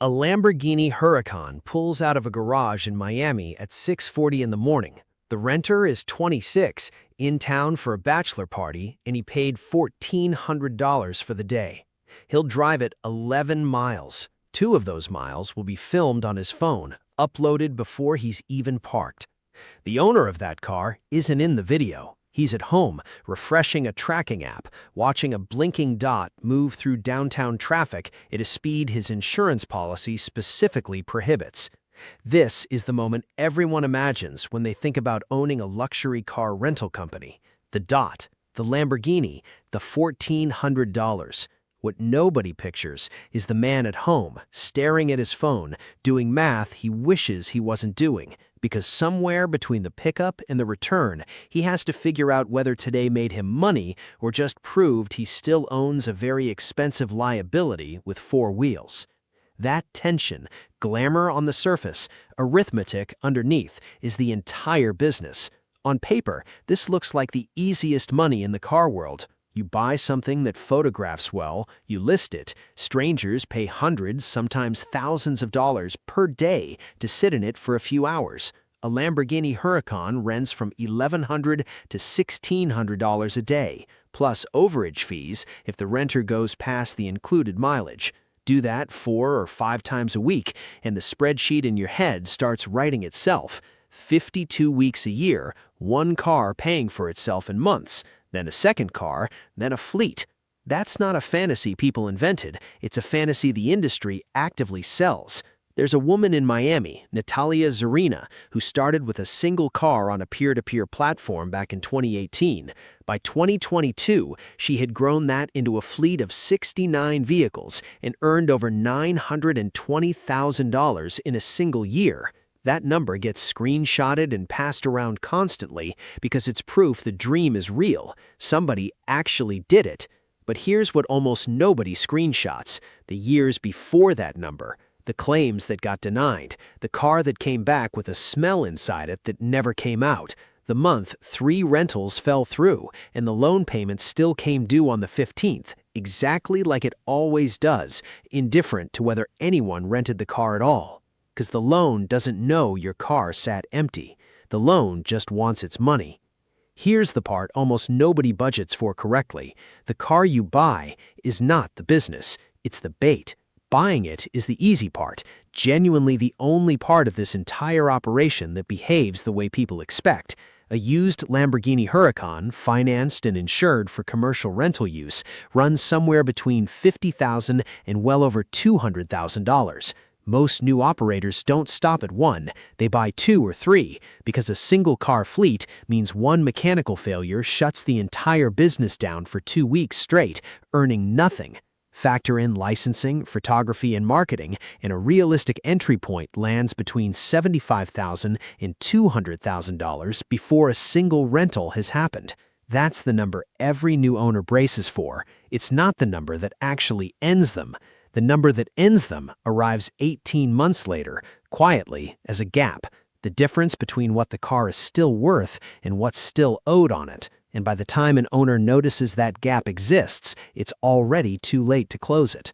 A Lamborghini Huracan pulls out of a garage in Miami at 6:40 in the morning. The renter is 26, in town for a bachelor party, and he paid $1,400 for the day. He'll drive it 11 miles. 2 of those miles will be filmed on his phone, uploaded before he's even parked. The owner of that car isn't in the video. He's at home, refreshing a tracking app, watching a blinking dot move through downtown traffic at a speed his insurance policy specifically prohibits. This is the moment everyone imagines when they think about owning a luxury car rental company. The dot, the Lamborghini, the $1,400. What nobody pictures is the man at home, staring at his phone, doing math he wishes he wasn't doing, because somewhere between the pickup and the return, he has to figure out whether today made him money or just proved he still owns a very expensive liability with 4 wheels. That tension, glamour on the surface, arithmetic underneath, is the entire business. On paper, this looks like the easiest money in the car world. You buy something that photographs well, you list it, strangers pay hundreds, sometimes thousands of dollars per day to sit in it for a few hours. A Lamborghini Huracan rents from $1,100 to $1,600 a day, plus overage fees if the renter goes past the included mileage. Do that 4 or 5 times a week, and the spreadsheet in your head starts writing itself. 52 weeks a year, one car paying for itself in months, then a second car, then a fleet. That's not a fantasy people invented, it's a fantasy the industry actively sells. There's a woman in Miami, Natalia Zarina, who started with a single car on a peer-to-peer platform back in 2018. By 2022, she had grown that into a fleet of 69 vehicles and earned over $920,000 in a single year. That number gets screenshotted and passed around constantly because it's proof the dream is real. Somebody actually did it. But here's what almost nobody screenshots: the years before that number, the claims that got denied, the car that came back with a smell inside it that never came out, the month 3 rentals fell through, and the loan payment still came due on the 15th, exactly like it always does, indifferent to whether anyone rented the car at all. Because the loan doesn't know your car sat empty. The loan just wants its money. Here's the part almost nobody budgets for correctly. The car you buy is not the business, it's the bait. Buying it is the easy part, genuinely the only part of this entire operation that behaves the way people expect. A used Lamborghini Huracan, financed and insured for commercial rental use, runs somewhere between $50,000 and well over $200,000. Most new operators don't stop at 1, they buy 2 or 3, because a single car fleet means one mechanical failure shuts the entire business down for 2 weeks straight, earning nothing. Factor in licensing, photography, and marketing, and a realistic entry point lands between $75,000 and $200,000 before a single rental has happened. That's the number every new owner braces for. It's not the number that actually ends them. The number that ends them arrives 18 months later, quietly, as a gap, the difference between what the car is still worth and what's still owed on it. And by the time an owner notices that gap exists, it's already too late to close it.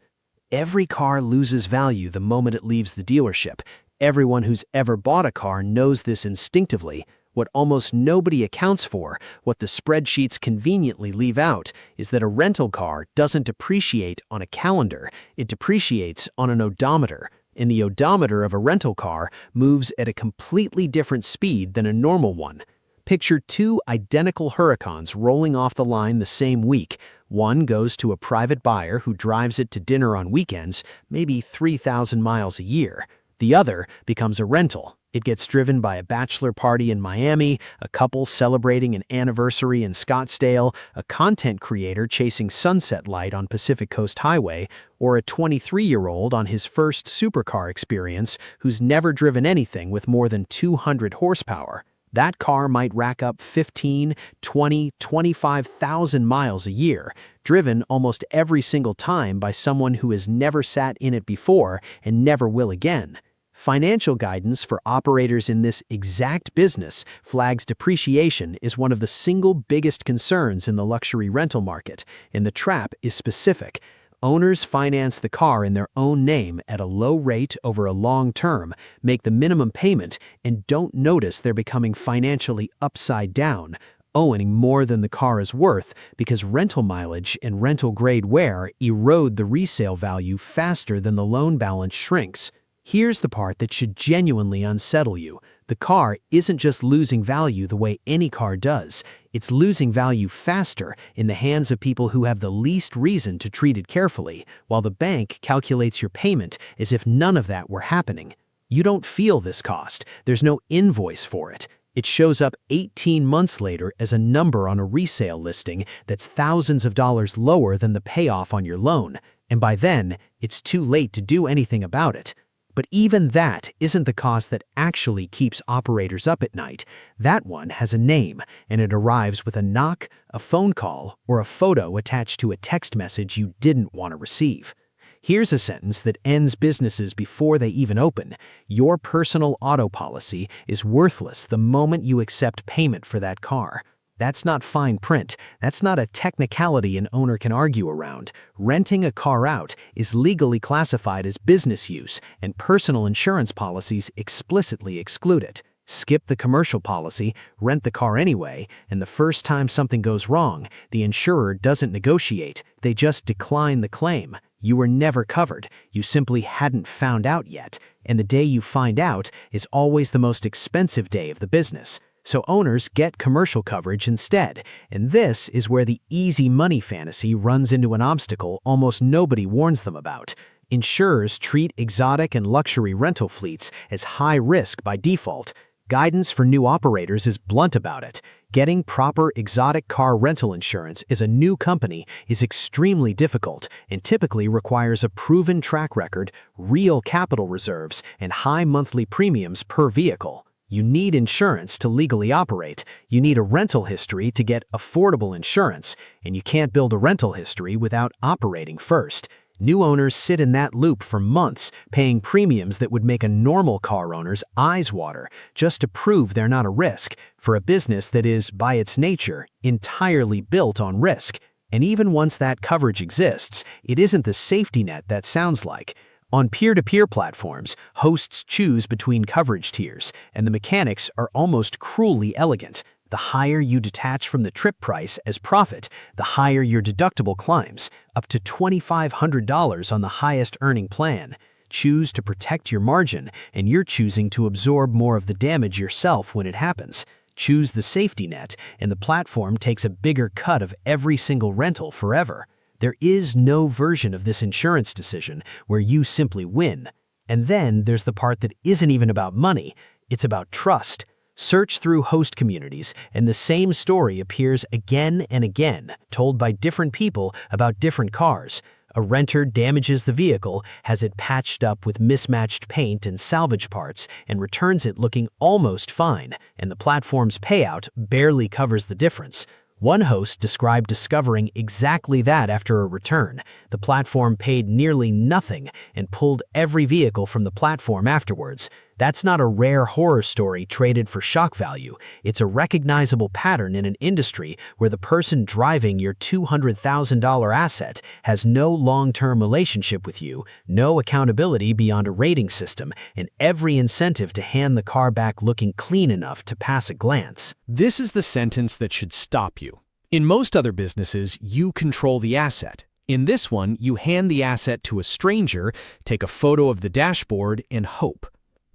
Every car loses value the moment it leaves the dealership. Everyone who's ever bought a car knows this instinctively. What almost nobody accounts for, what the spreadsheets conveniently leave out, is that a rental car doesn't depreciate on a calendar, it depreciates on an odometer. And the odometer of a rental car moves at a completely different speed than a normal one. Picture 2 identical Huracans rolling off the line the same week. One goes to a private buyer who drives it to dinner on weekends, maybe 3,000 miles a year. The other becomes a rental. It gets driven by a bachelor party in Miami, a couple celebrating an anniversary in Scottsdale, a content creator chasing sunset light on Pacific Coast Highway, or a 23-year-old on his first supercar experience who's never driven anything with more than 200 horsepower. That car might rack up 15, 20, 25,000 miles a year, driven almost every single time by someone who has never sat in it before and never will again. Financial guidance for operators in this exact business flags depreciation is one of the single biggest concerns in the luxury rental market, and the trap is specific. Owners finance the car in their own name at a low rate over a long term, make the minimum payment, and don't notice they're becoming financially upside down, owing more than the car is worth because rental mileage and rental grade wear erode the resale value faster than the loan balance shrinks. Here's the part that should genuinely unsettle you. The car isn't just losing value the way any car does. It's losing value faster in the hands of people who have the least reason to treat it carefully, while the bank calculates your payment as if none of that were happening. You don't feel this cost. There's no invoice for it. It shows up 18 months later as a number on a resale listing that's thousands of dollars lower than the payoff on your loan, and by then, it's too late to do anything about it. But even that isn't the cost that actually keeps operators up at night. That one has a name, and it arrives with a knock, a phone call, or a photo attached to a text message you didn't want to receive. Here's a sentence that ends businesses before they even open. Your personal auto policy is worthless the moment you accept payment for that car. That's not fine print. That's not a technicality an owner can argue around. Renting a car out is legally classified as business use, and personal insurance policies explicitly exclude it. Skip the commercial policy, rent the car anyway, and the first time something goes wrong, the insurer doesn't negotiate. They just decline the claim. You were never covered. You simply hadn't found out yet. And the day you find out is always the most expensive day of the business. So owners get commercial coverage instead, and this is where the easy money fantasy runs into an obstacle almost nobody warns them about. Insurers treat exotic and luxury rental fleets as high risk by default. Guidance for new operators is blunt about it. Getting proper exotic car rental insurance as a new company is extremely difficult and typically requires a proven track record, real capital reserves, and high monthly premiums per vehicle. You need insurance to legally operate. You need a rental history to get affordable insurance, and you can't build a rental history without operating first. New owners sit in that loop for months, paying premiums that would make a normal car owner's eyes water just to prove they're not a risk for a business that is, by its nature, entirely built on risk. And even once that coverage exists, it isn't the safety net that sounds like. On peer-to-peer platforms, hosts choose between coverage tiers, and the mechanics are almost cruelly elegant. The higher you detach from the trip price as profit, the higher your deductible climbs, up to $2,500 on the highest earning plan. Choose to protect your margin, and you're choosing to absorb more of the damage yourself when it happens. Choose the safety net, and the platform takes a bigger cut of every single rental forever. There is no version of this insurance decision where you simply win. And then there's the part that isn't even about money, it's about trust. Search through host communities, and the same story appears again and again, told by different people about different cars. A renter damages the vehicle, has it patched up with mismatched paint and salvage parts, and returns it looking almost fine, and the platform's payout barely covers the difference. One host described discovering exactly that after a return. The platform paid nearly nothing and pulled every vehicle from the platform afterwards. That's not a rare horror story traded for shock value. It's a recognizable pattern in an industry where the person driving your $200,000 asset has no long-term relationship with you, no accountability beyond a rating system, and every incentive to hand the car back looking clean enough to pass a glance. This is the sentence that should stop you. In most other businesses, you control the asset. In this one, you hand the asset to a stranger, take a photo of the dashboard, and hope.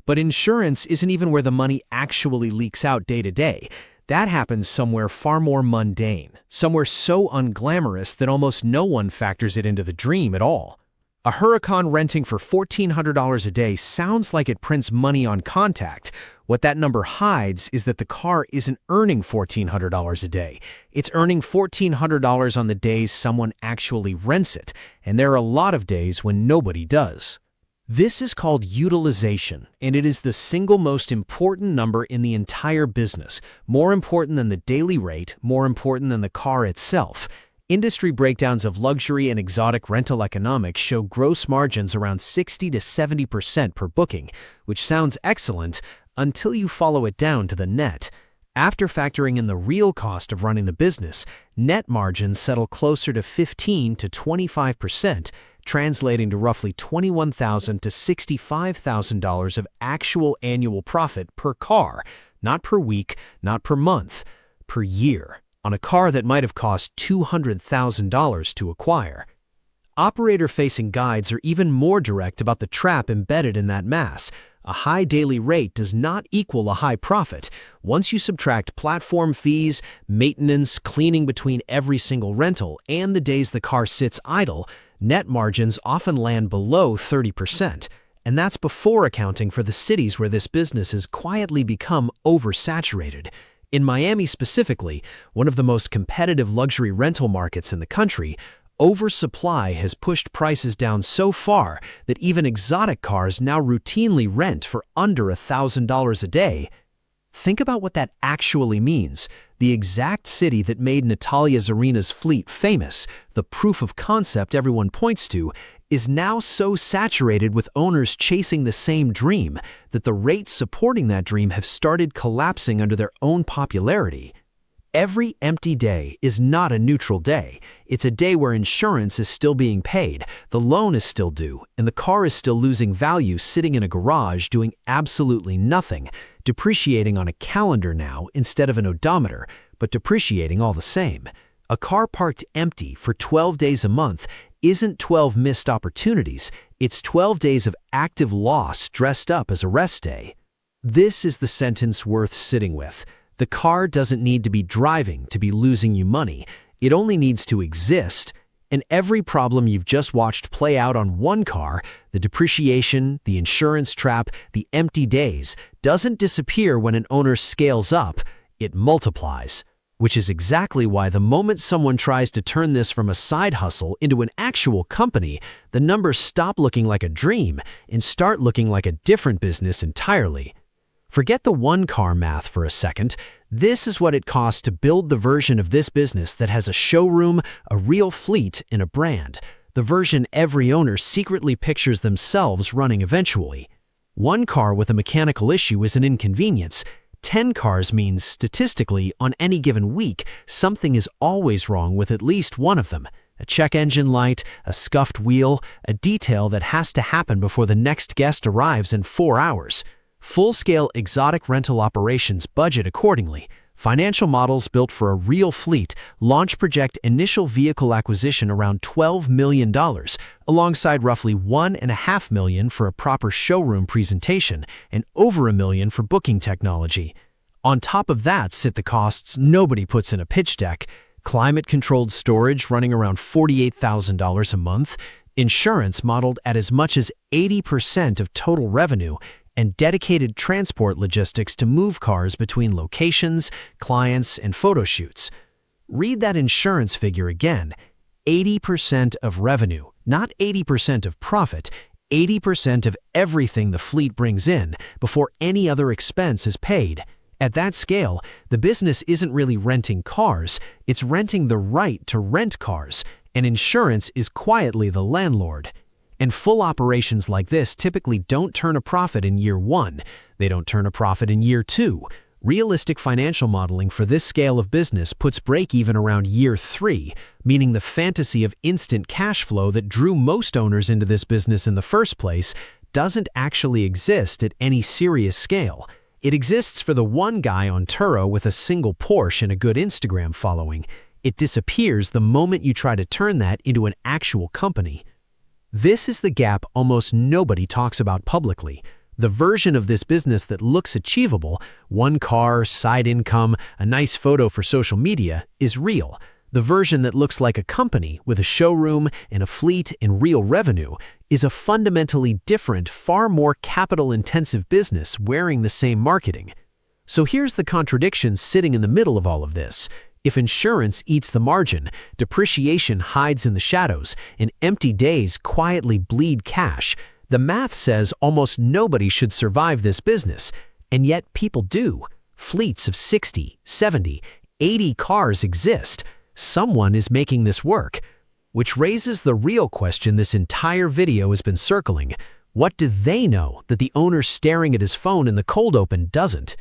But insurance isn't even where the money actually leaks out day to day. That happens somewhere far more mundane, somewhere so unglamorous that almost no one factors it into the dream at all. A Huracan renting for $1,400 a day sounds like it prints money on contact. What that number hides is that the car isn't earning $1,400 a day. It's earning $1,400 on the days someone actually rents it, and there are a lot of days when nobody does. This is called utilization, and it is the single most important number in the entire business, more important than the daily rate, more important than the car itself. Industry breakdowns of luxury and exotic rental economics show gross margins around 60 to 70% per booking, which sounds excellent until you follow it down to the net. After factoring in the real cost of running the business, net margins settle closer to 15 to 25%, translating to roughly $21,000 to $65,000 of actual annual profit per car, not per week, not per month, per year, on a car that might have cost $200,000 to acquire. Operator-facing guides are even more direct about the trap embedded in that math. A high daily rate does not equal a high profit. Once you subtract platform fees, maintenance, cleaning between every single rental, and the days the car sits idle, net margins often land below 30%. And that's before accounting for the cities where this business has quietly become oversaturated. In Miami specifically, one of the most competitive luxury rental markets in the country, oversupply has pushed prices down so far that even exotic cars now routinely rent for under $1,000 a day. Think about what that actually means. The exact city that made Natalia Zarina's fleet famous, the proof of concept everyone points to, is now so saturated with owners chasing the same dream that the rates supporting that dream have started collapsing under their own popularity. Every empty day is not a neutral day. It's a day where insurance is still being paid, the loan is still due, and the car is still losing value sitting in a garage doing absolutely nothing, depreciating on a calendar now instead of an odometer, but depreciating all the same. A car parked empty for 12 days a month isn't 12 missed opportunities, it's 12 days of active loss dressed up as a rest day. This is the sentence worth sitting with. The car doesn't need to be driving to be losing you money. It only needs to exist. And every problem you've just watched play out on one car, the depreciation, the insurance trap, the empty days, doesn't disappear when an owner scales up. It multiplies. Which is exactly why the moment someone tries to turn this from a side hustle into an actual company, the numbers stop looking like a dream and start looking like a different business entirely. Forget the one-car math for a second. This is what it costs to build the version of this business that has a showroom, a real fleet, and a brand. The version every owner secretly pictures themselves running eventually. One car with a mechanical issue is an inconvenience. 10 cars means, statistically, on any given week, something is always wrong with at least one of them. A check engine light, a scuffed wheel, a detail that has to happen before the next guest arrives in 4 hours. Full-scale exotic rental operations budget accordingly. Financial models built for a real fleet project initial vehicle acquisition around $12 million, alongside roughly $1.5 million for a proper showroom presentation and over $1 million for booking technology. On top of that sit the costs nobody puts in a pitch deck: climate-controlled storage running around $48,000 a month, insurance modeled at as much as 80% of total revenue, and dedicated transport logistics to move cars between locations, clients, and photo shoots. Read that insurance figure again. 80% of revenue, not 80% of profit, 80% of everything the fleet brings in before any other expense is paid. At that scale, the business isn't really renting cars, it's renting the right to rent cars, and insurance is quietly the landlord. And full operations like this typically don't turn a profit in year 1. They don't turn a profit in year 2. Realistic financial modeling for this scale of business puts break-even around year 3, meaning the fantasy of instant cash flow that drew most owners into this business in the first place doesn't actually exist at any serious scale. It exists for the one guy on Turo with a single Porsche and a good Instagram following. It disappears the moment you try to turn that into an actual company. This is the gap almost nobody talks about publicly. The version of this business that looks achievable, one car, side income, a nice photo for social media, is real. The version that looks like a company with a showroom and a fleet and real revenue is a fundamentally different, far more capital-intensive business wearing the same marketing. So here's the contradiction sitting in the middle of all of this. If insurance eats the margin, depreciation hides in the shadows, and empty days quietly bleed cash, the math says almost nobody should survive this business, and yet people do. Fleets of 60, 70, 80 cars exist. Someone is making this work. Which raises the real question this entire video has been circling. What do they know that the owner staring at his phone in the cold open doesn't?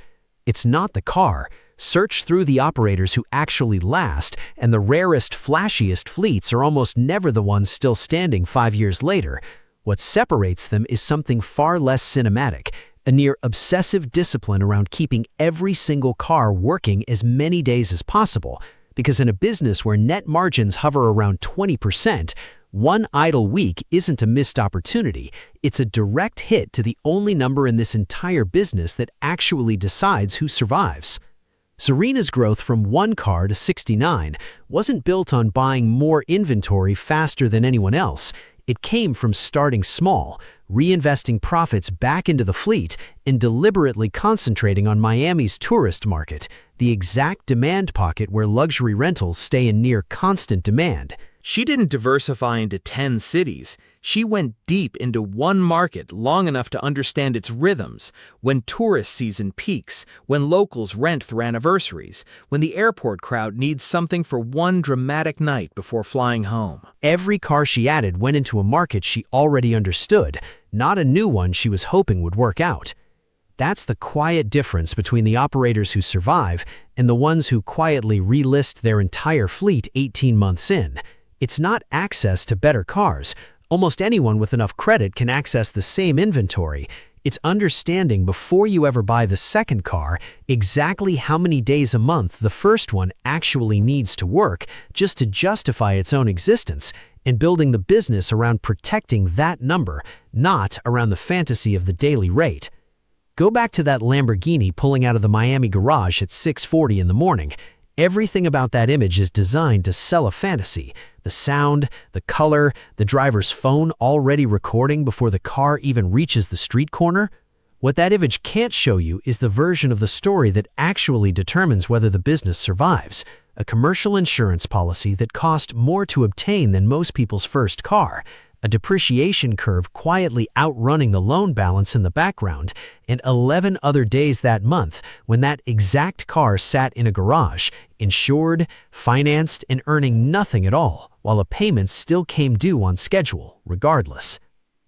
It's not the car. Search through the operators who actually last, and the rarest, flashiest fleets are almost never the ones still standing 5 years later. What separates them is something far less cinematic, a near obsessive discipline around keeping every single car working as many days as possible. Because in a business where net margins hover around 20%, one idle week isn't a missed opportunity, it's a direct hit to the only number in this entire business that actually decides who survives. Serena's growth from 1 car to 69 wasn't built on buying more inventory faster than anyone else. It came from starting small, reinvesting profits back into the fleet, and deliberately concentrating on Miami's tourist market, the exact demand pocket where luxury rentals stay in near constant demand. She didn't diversify into 10 cities. She went deep into one market long enough to understand its rhythms, when tourist season peaks, when locals rent through anniversaries, when the airport crowd needs something for one dramatic night before flying home. Every car she added went into a market she already understood, not a new one she was hoping would work out. That's the quiet difference between the operators who survive and the ones who quietly relist their entire fleet 18 months in. It's not access to better cars. Almost anyone with enough credit can access the same inventory. It's understanding before you ever buy the second car exactly how many days a month the first one actually needs to work just to justify its own existence, and building the business around protecting that number, not around the fantasy of the daily rate. Go back to that Lamborghini pulling out of the Miami garage at 6:40 in the morning. Everything about that image is designed to sell a fantasy. The sound, the color, the driver's phone already recording before the car even reaches the street corner. What that image can't show you is the version of the story that actually determines whether the business survives. A commercial insurance policy that cost more to obtain than most people's first car. A depreciation curve quietly outrunning the loan balance in the background, and 11 other days that month when that exact car sat in a garage, insured, financed, and earning nothing at all, while the payments still came due on schedule, regardless.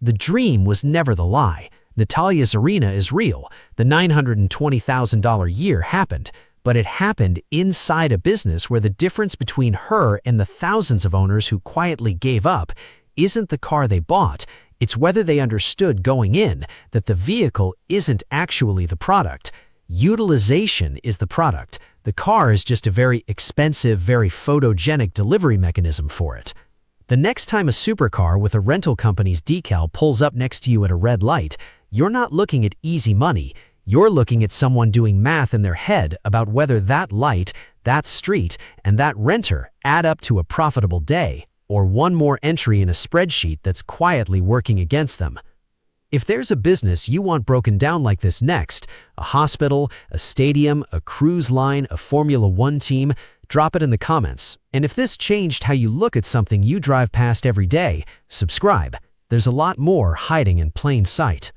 The dream was never the lie. Natalia's arena is real. The $920,000 year happened, but it happened inside a business where the difference between her and the thousands of owners who quietly gave up isn't the car they bought, it's whether they understood going in that the vehicle isn't actually the product. Utilization is the product. The car is just a very expensive, very photogenic delivery mechanism for it. The next time a supercar with a rental company's decal pulls up next to you at a red light, you're not looking at easy money. You're looking at someone doing math in their head about whether that light, that street, and that renter add up to a profitable day, or one more entry in a spreadsheet that's quietly working against them. If there's a business you want broken down like this next, a hospital, a stadium, a cruise line, a Formula One team, drop it in the comments. And if this changed how you look at something you drive past every day, subscribe. There's a lot more hiding in plain sight.